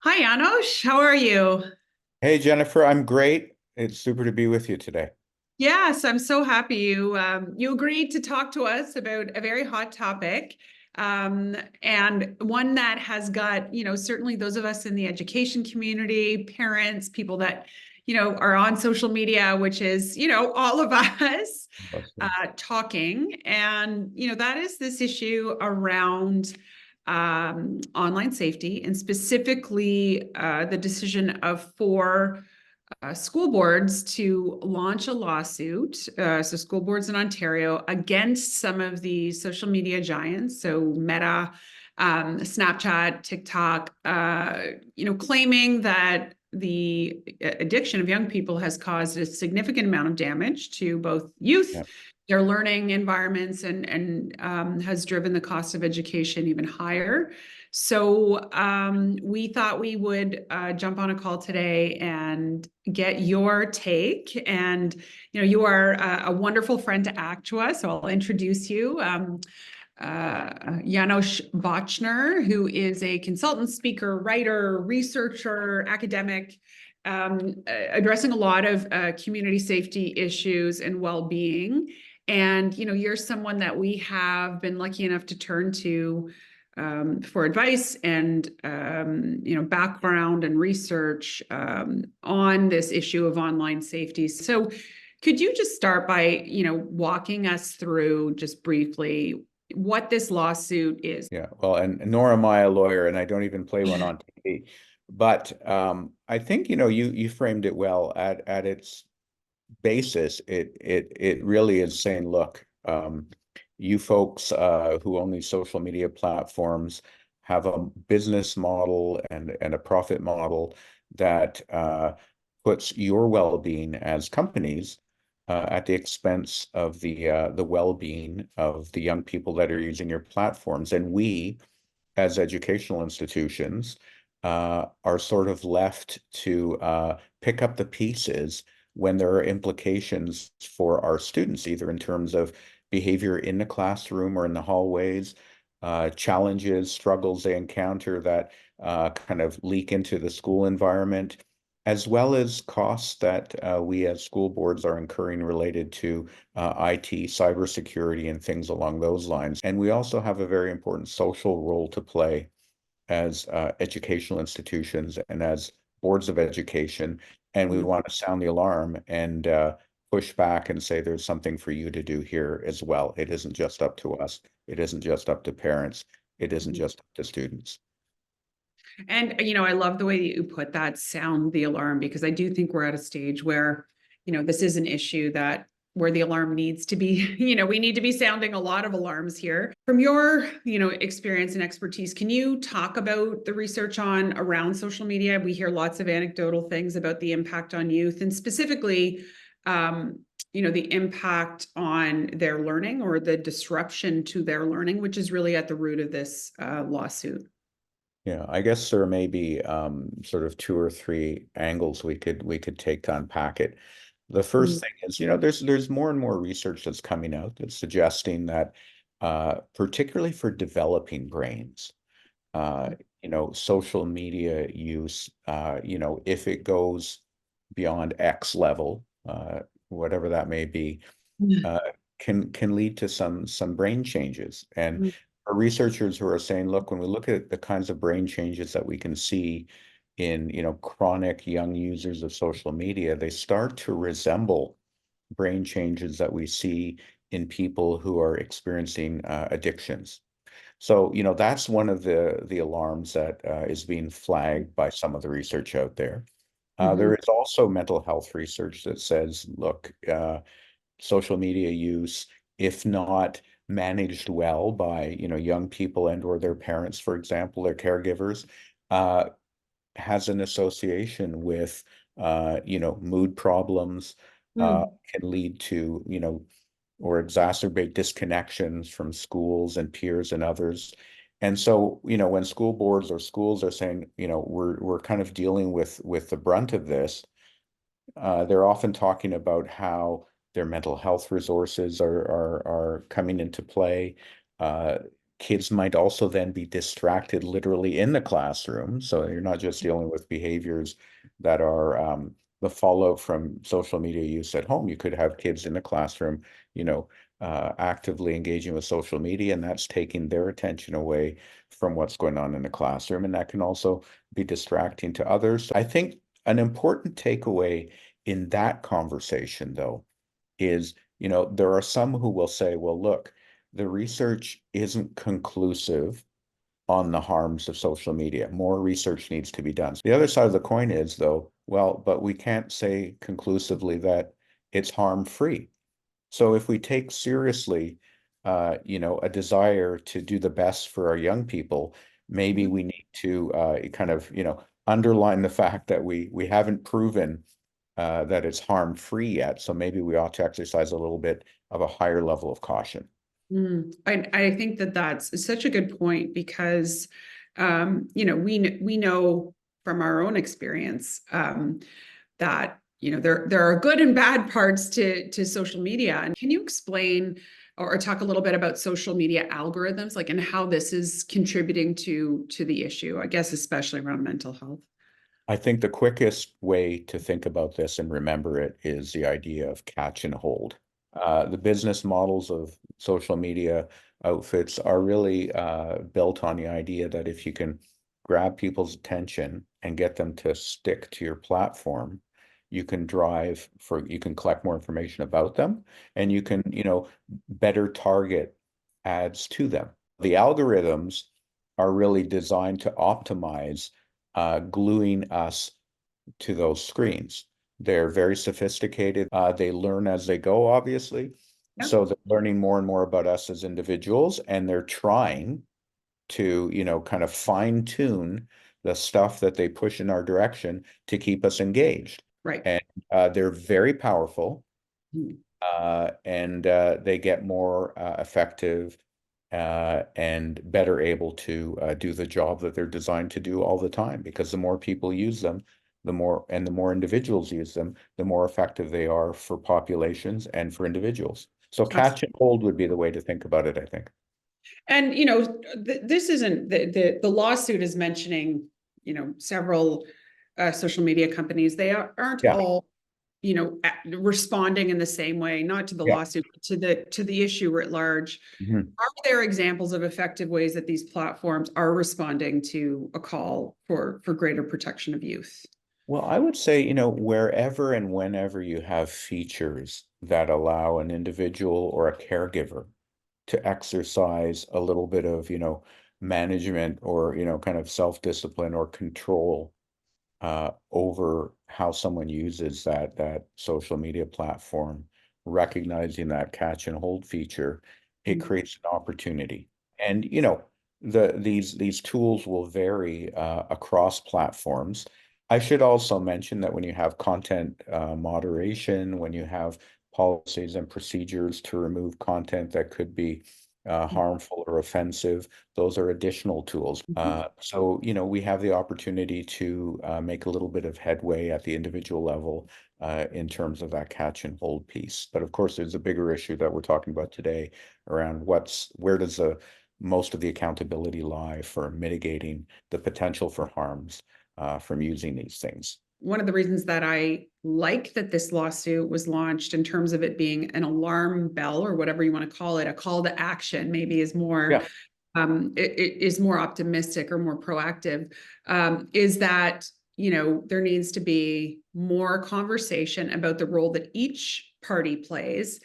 Hi, Anosh. How are you? Hey Jennifer, I'm great. It's super to be with you today. Yes, I'm so happy you agreed to talk to us about a very hot topic, and one that has got, certainly those of us in the education community, parents, people that, are on social media, which is, all of us talking. And, that is this issue around online safety and specifically the decision of four school boards to launch a lawsuit, so school boards in Ontario, against some of the social media giants, so Meta, Snapchat, TikTok, claiming that the addiction of young people has caused a significant amount of damage to both youth, Yeah. their learning environments, and has driven the cost of education even higher. So we thought we would jump on a call today and get your take. And you are a wonderful friend to act to us. So I'll introduce you. Janos Botchner, who is a consultant, speaker, writer, researcher, academic, addressing a lot of community safety issues and well-being. And you're someone that we have been lucky enough to turn to for advice and background and research on this issue of online safety. So, could you just start by walking us through just briefly what this lawsuit is? Yeah. Well, and nor am I a lawyer, and I don't even play one on TV. But I think you framed it well. At its basis, it really is saying, look, you folks who own these social media platforms have a business model and a profit model that puts your well-being as companies at the expense of the well-being of the young people that are using your platforms. And we, as educational institutions, are sort of left to pick up the pieces when there are implications for our students, either in terms of behavior in the classroom or in the hallways, challenges, struggles they encounter that kind of leak into the school environment, as well as costs that we as school boards are incurring related to IT, cybersecurity, and things along those lines. And we also have a very important social role to play as educational institutions and as boards of education. And we want to sound the alarm and push back and say there's something for you to do here as well. It isn't just up to us. It isn't just up to parents. It isn't just up to students. And, I love the way that you put that, sound the alarm, because I do think we're at a stage where, this is an issue that where the alarm needs to be, we need to be sounding a lot of alarms here. From your, experience and expertise, can you talk about the research on around social media? We hear lots of anecdotal things about the impact on youth and specifically, the impact on their learning or the disruption to their learning, which is really at the root of this lawsuit. Yeah, I guess there may be sort of two or three angles we could take to unpack it. The first thing is, there's more and more research that's coming out that's suggesting that, particularly for developing brains, uh, social media use, if it goes beyond X level, whatever that may be, uh, can lead to some brain changes. And our researchers who are saying, look, when we look at the kinds of brain changes that we can see in, chronic young users of social media, they start to resemble brain changes that we see in people who are experiencing addictions. So, that's one of the alarms that is being flagged by some of the research out there. Mhm. There is also mental health research that says, look, social media use, if not managed well by, young people and or their parents, for example, their caregivers, uh, has an association with, mood problems, Mm. can lead to, or exacerbate disconnections from schools and peers and others. And so, when school boards or schools are saying, we're kind of dealing with the brunt of this, they're often talking about how their mental health resources are coming into play. Uh, kids might also then be distracted literally in the classroom. So you're not just dealing with behaviors that are the fallout from social media use at home. You could have kids in the classroom, actively engaging with social media, and that's taking their attention away from what's going on in the classroom. And that can also be distracting to others. I think an important takeaway in that conversation, though, is, there are some who will say, well, look, the research isn't conclusive on the harms of social media. More research needs to be done. The other side of the coin is, though, well, but we can't say conclusively that it's harm-free. So if we take seriously, a desire to do the best for our young people, maybe we need to kind of, underline the fact that we haven't proven that it's harm-free yet. So maybe we ought to exercise a little bit of a higher level of caution. I think that that's such a good point because, we know from our own experience that there are good and bad parts to social media. And can you explain or talk a little bit about social media algorithms, like, and how this is contributing to the issue, I guess, especially around mental health? I think the quickest way to think about this and remember it is the idea of catch and hold. The business models of social media outfits are really built on the idea that if you can grab people's attention and get them to stick to your platform, you can you can collect more information about them, and you can, better target ads to them. The algorithms are really designed to optimize gluing us to those screens. They're very sophisticated. They learn as they go, obviously. Yep. So they're learning more and more about us as individuals, and they're trying to, kind of fine tune the stuff that they push in our direction to keep us engaged. Right. And they're very powerful, Mhm. and they get more effective and better able to do the job that they're designed to do all the time. Because the more people use them, the more individuals use them, the more effective they are for populations and for individuals. So catch and hold would be the way to think about it, I think. And this isn't the lawsuit is mentioning several social media companies. They aren't Yeah, all responding in the same way, not to the yeah. lawsuit, but to the issue at large. Mhm. Are there examples of effective ways that these platforms are responding to a call for greater protection of youth? Well, I would say, wherever and whenever you have features that allow an individual or a caregiver to exercise a little bit of, management or, kind of self-discipline or control over how someone uses that social media platform, recognizing that catch and hold feature, it creates an opportunity. And these tools will vary across platforms. I should also mention that when you have content moderation, when you have policies and procedures to remove content that could be harmful or offensive, those are additional tools. So, we have the opportunity to make a little bit of headway at the individual level in terms of that catch and hold piece. But of course, there's a bigger issue that we're talking about today around where does most of the accountability lie for mitigating the potential for harms from using these things. One of the reasons that I like that this lawsuit was launched in terms of it being an alarm bell or whatever you want to call it, a call to action maybe is more Yeah. it is more optimistic or more proactive, is that there needs to be more conversation about the role that each party plays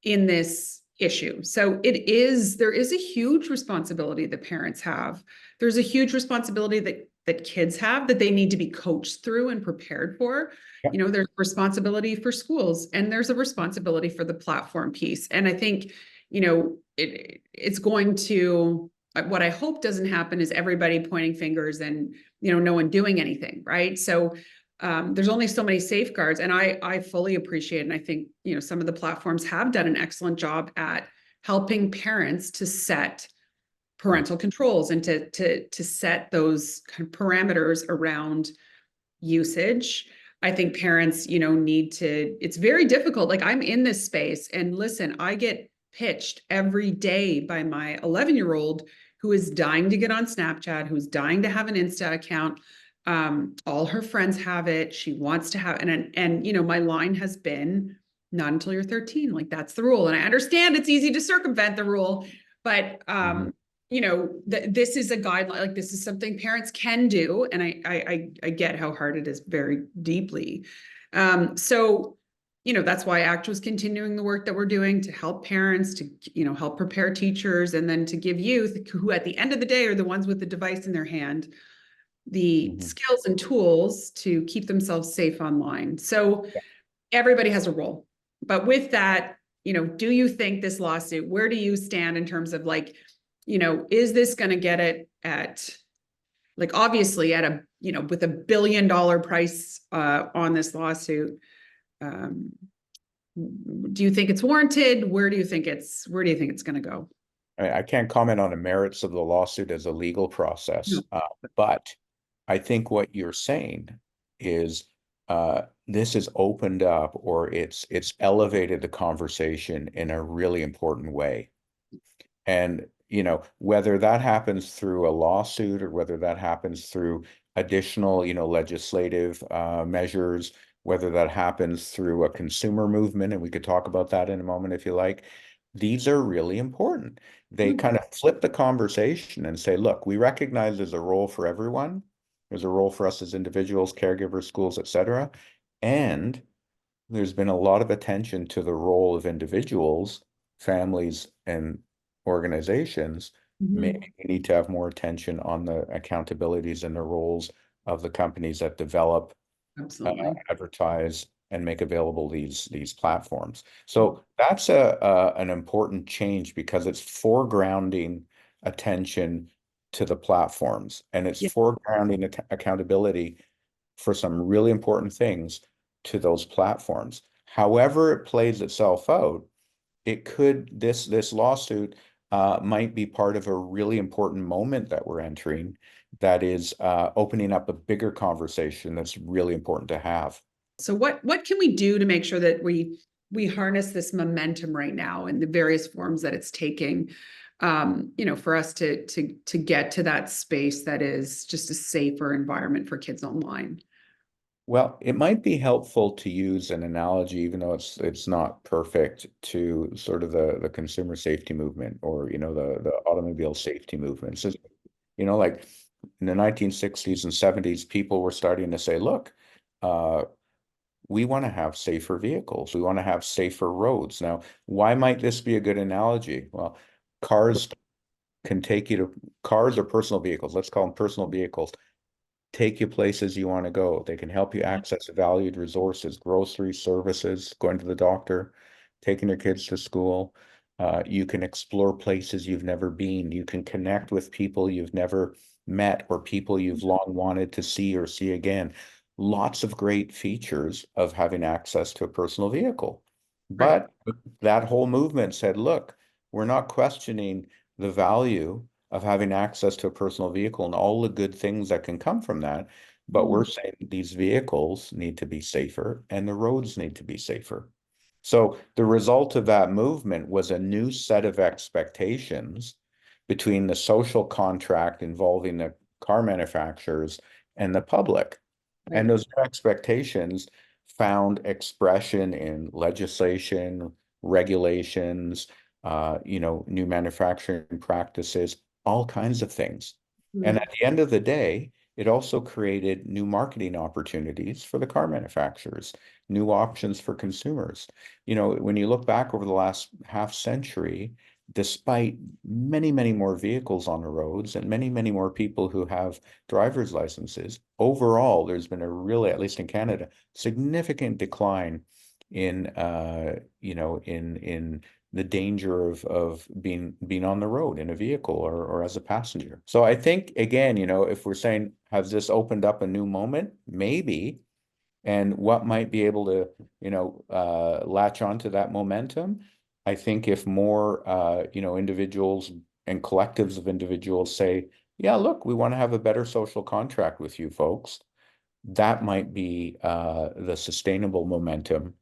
in this issue. So there is a huge responsibility that parents have. There's a huge responsibility that kids have that they need to be coached through and prepared for. Yeah. There's responsibility for schools, and there's a responsibility for the platform piece. And I think, it's going to, what I hope doesn't happen is everybody pointing fingers and, no one doing anything, right? So there's only so many safeguards, and I fully appreciate, and I think some of the platforms have done an excellent job at helping parents to set parental controls and to set those kind of parameters around usage. I think parents, need to. It's very difficult. Like, I'm in this space, and listen, I get pitched every day by my 11-year-old who is dying to get on Snapchat, who's dying to have an Insta account. All her friends have it. She wants to have, and you know, my line has been not until you're 13. Like that's the rule. And I understand it's easy to circumvent the rule, but you know, this is a guideline. Like this is something parents can do, and I get how hard it is very deeply. So you know, that's why ACT was continuing the work that we're doing to help parents, to, you know, help prepare teachers, and then to give youth, who at the end of the day are the ones with the device in their hand, the skills and tools to keep themselves safe online. So everybody has a role. But with that, you know, do you think this lawsuit, where do you stand in terms of like, you know, is this going to get it at, like, obviously at a, you know, with $1 billion price on this lawsuit? Do you think it's warranted? Where do you think it's going to go? I can't comment on the merits of the lawsuit as a legal process, but I think what you're saying is this has opened up, or it's elevated the conversation in a really important way. And you know, whether that happens through a lawsuit or whether that happens through additional, you know, legislative measures, whether that happens through a consumer movement, and we could talk about that in a moment if you like, these are really important. They kind of flip the conversation and say, look, we recognize there's a role for everyone. There's a role for us as individuals, caregivers, schools, etc. And there's been a lot of attention to the role of individuals, families, and organizations. Maybe we need to have more attention on the accountabilities and the roles of the companies that develop, Absolutely. advertise, and make available these platforms. So that's an important change because it's foregrounding attention to the platforms, and it's foregrounding accountability for some really important things to those platforms. However it plays itself out, it could, this lawsuit might be part of a really important moment that we're entering that is opening up a bigger conversation that's really important to have. So what can we do to make sure that we harness this momentum right now in the various forms that it's taking, you know, for us to get to that space that is just a safer environment for kids online? Well, it might be helpful to use an analogy, even though it's not perfect, to sort of the consumer safety movement, or you know, the automobile safety movement. So, you know, like in the 1960s and 70s, people were starting to say, look, we want to have safer vehicles. We want to have safer roads. Now, why might this be a good analogy? Well, cars can take you to, cars or personal vehicles, let's call them personal vehicles, take you places you want to go. They can help you access valued resources, groceries, services, going to the doctor, taking your kids to school. You can explore places you've never been. You can connect with people you've never met, or people you've long wanted to see or see again. Lots of great features of having access to a personal vehicle. Right. But that whole movement said, look, we're not questioning the value of having access to a personal vehicle and all the good things that can come from that. But we're saying these vehicles need to be safer and the roads need to be safer. So the result of that movement was a new set of expectations between the social contract involving the car manufacturers and the public. And those new expectations found expression in legislation, regulations, you know, new manufacturing practices, all kinds of things. And at the end of the day, it also created new marketing opportunities for the car manufacturers, new options for consumers. You know, when you look back over the last half century, despite many, many more vehicles on the roads and many, many more people who have driver's licenses, overall, there's been a really, at least in Canada, significant decline in, you know, in the danger of being on the road in a vehicle or as a passenger. So I think, again, you know, if we're saying, has this opened up a new moment? Maybe. And what might be able to, you know, latch onto that momentum? I think if more, you know, individuals and collectives of individuals say, yeah, look, we want to have a better social contract with you folks, that might be the sustainable momentum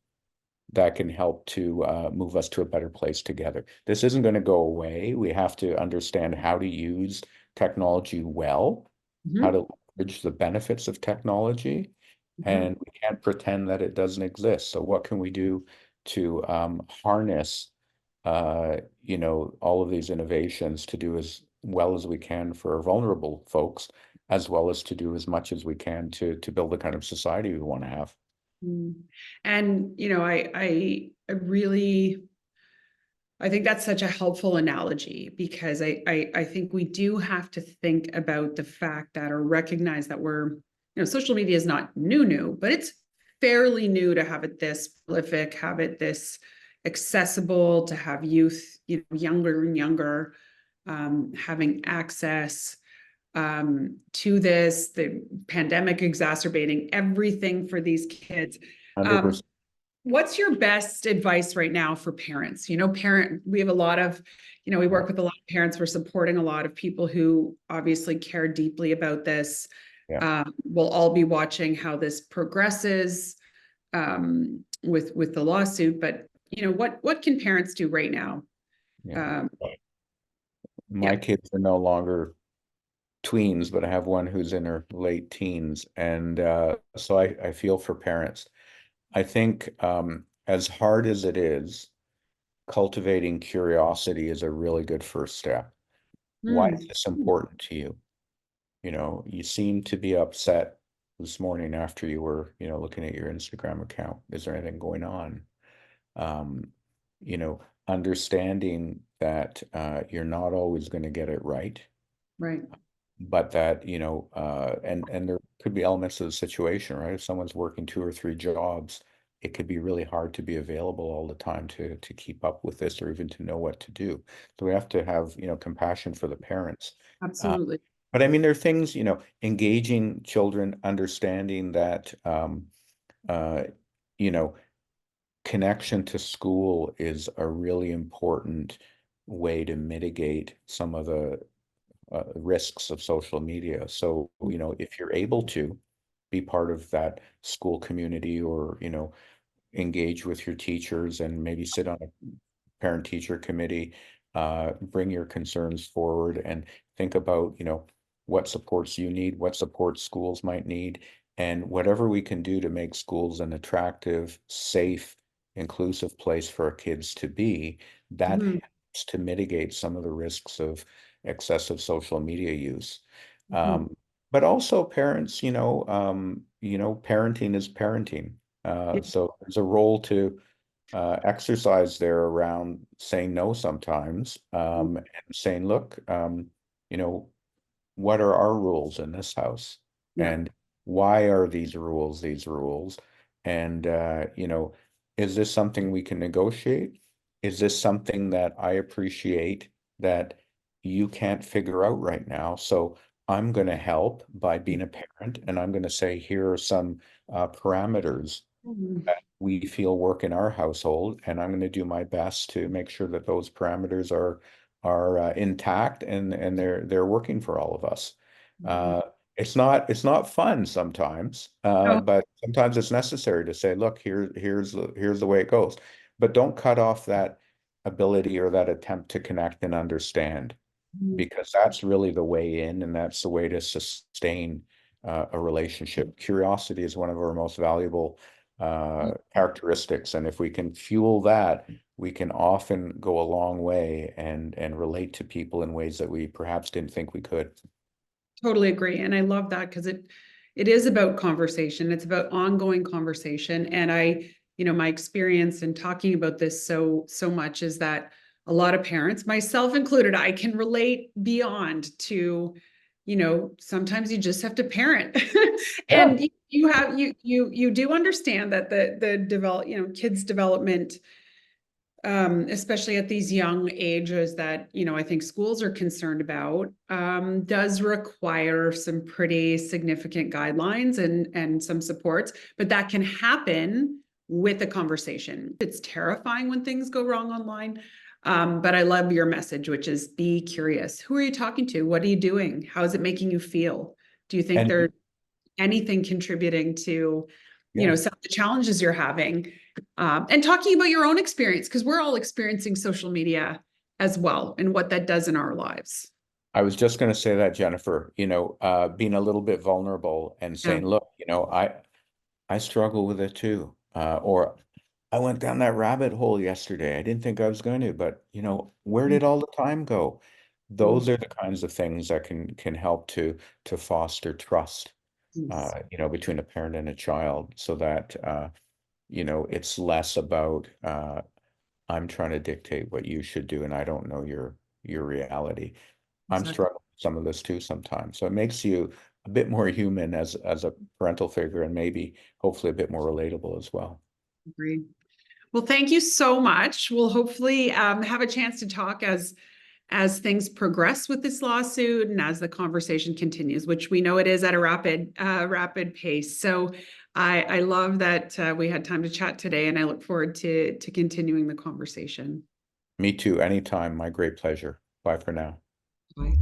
that can help to move us to a better place together. This isn't going to go away. We have to understand how to use technology well, how Mhm. to leverage the benefits of technology, Mhm. and we can't pretend that it doesn't exist. So what can we do to harness, all of these innovations to do as well as we can for vulnerable folks, as well as to do as much as we can to build the kind of society we want to have. Mm. And, I really, I think that's such a helpful analogy because I think we do have to think about the fact that or recognize that social media is not new, but it's fairly new to have it this prolific, have it this accessible, to have youth, younger and younger, having access to this, the pandemic exacerbating everything for these kids. Um, 100%. what's your best advice right now for parents? We have a lot of, we Yeah. work with a lot of parents. We're supporting a lot of people who obviously care deeply about this. Yeah. We'll all be watching how this progresses with the lawsuit. But what can parents do right now? Yeah. Um, My yeah. kids are no longer tweens, but I have one who's in her late teens. And so I feel for parents. I think as hard as it is, cultivating curiosity is a really good first step. Why is Mm, this important to you? You seem to be upset this morning after you were, looking at your Instagram account. Is there anything going on? Um, Understanding that you're not always going to get it right, right. but that, and there could be elements of the situation, right? If someone's working two or three jobs, it could be really hard to be available all the time to keep up with this or even to know what to do. So we have to have, compassion for the parents. Uh, Absolutely. but I mean, there are things, engaging children, understanding that, uh, you know, connection to school is a really important way to mitigate some of the risks of social media. So, if you're able to be part of that school community or, engage with your teachers and maybe sit on a parent teacher committee, bring your concerns forward and think about, what supports you need, what supports schools might need, and whatever we can do to make schools an attractive, safe, inclusive place for our kids to be, that Mhm. helps to mitigate some of the risks of excessive social media use. Mhm. But also parents, parenting is parenting. Yeah. So there's a role to exercise there around saying no sometimes, and saying, look, you know, what are our rules in this house? Yeah. And why are these rules these rules? And, is this something we can negotiate? Is this something that I appreciate that you can't figure out right now? So I'm going to help by being a parent, and I'm going to say, here are some parameters Mhm. that we feel work in our household, and I'm going to do my best to make sure that those parameters are intact and they're working for all of us. Mhm. Uh, it's not fun sometimes, Oh, but sometimes it's necessary to say, look, here's the way it goes. But don't cut off that ability or that attempt to connect and understand, mhm. because that's really the way in, and that's the way to sustain a relationship. Curiosity is one of our most valuable characteristics, and if we can fuel that, we can often go a long way and relate to people in ways that we perhaps didn't think we could. Totally agree. And I love that because it is about conversation. It's about ongoing conversation. And my experience in talking about this so much is that a lot of parents, myself included, I can relate beyond to, sometimes you just have to parent. Yeah. And you do understand that the develop, kids' development, especially at these young ages that I think schools are concerned about, does require some pretty significant guidelines and some supports, but that can happen with a conversation. It's terrifying when things go wrong online, but I love your message, which is be curious. Who are you talking to? What are you doing? How is it making you feel? Do you think And there's anything contributing to you know, some of the challenges you're having, and talking about your own experience, because we're all experiencing social media as well and what that does in our lives. I was just going to say that, Jennifer, being a little bit vulnerable and Yeah. saying, look, I struggle with it too. Or I went down that rabbit hole yesterday. I didn't think I was going to, but where did all the time go? Mhm. Those are the kinds of things that can help to foster trust, Yes. between a parent and a child, so that it's less about I'm trying to dictate what you should do, and I don't know your reality. I'm Exactly. struggling with some of this too sometimes. So it makes you a bit more human as a parental figure, and maybe hopefully a bit more relatable as well. Agreed. Well, thank you so much. We'll hopefully have a chance to talk as things progress with this lawsuit and as the conversation continues, which we know it is at a rapid pace. So I love that we had time to chat today, and I look forward to continuing the conversation. Me too, anytime. My great pleasure. Bye for now. Bye.